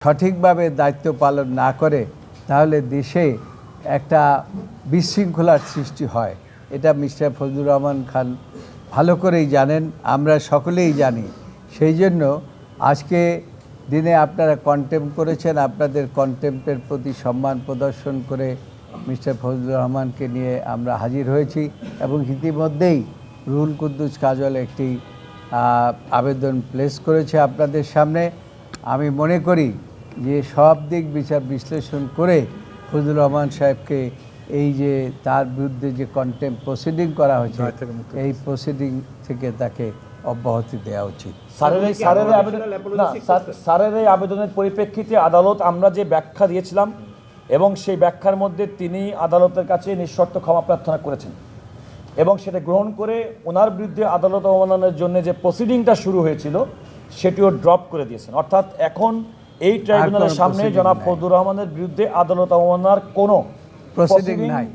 সঠিকভাবে দায়িত্ব পালন না করে তাহলে দেশে একটা বিশৃঙ্খলার সৃষ্টি হয়। এটা মিস্টার ফজলুর রহমান খান ভালো করেই জানেন, আমরা সকলেই জানি। সেই জন্য আজকে দিনে আপনারা কন্টেম্প করেছেন, আপনাদের কন্টেম্পের প্রতি সম্মান প্রদর্শন করে মিস্টার ফজলুর রহমানকে নিয়ে আমরা হাজির হয়েছি এবং ইতিমধ্যেই রুহুল কুদ্দুস কাজল একটি আবেদন প্লেস করেছে আপনাদের সামনে। আমি মনে করি যে সব দিক বিচার বিশ্লেষণ করে ফজলুর রহমান সাহেবকে এই যে তার বিরুদ্ধে যে কন্টেম্প প্রসিডিং করা হয়েছে এই প্রসিডিং থেকে তাকে অব্যাহতি দেওয়া উচিত। স্যারের এই আবেদনের পরিপ্রেক্ষিতে আদালত আমরা যে ব্যাখ্যা দিয়েছিলাম এবং সেই ব্যাখ্যার মধ্যে তিনি আদালতের কাছে নিঃশর্ত ক্ষমা প্রার্থনা করেছেন এবং সেটা গ্রহণ করে ওনার বিরুদ্ধে আদালত অবমাননার জন্য যে প্রসিডিংটা শুরু হয়েছিল সেটিও ড্রপ করে দিয়েছেন। অর্থাৎ এখন এই ট্রাইব্যুনালের সামনে জনাব ফজলুর রহমানের বিরুদ্ধে আদালত অবমাননার কোনো প্রসিডিং নাই।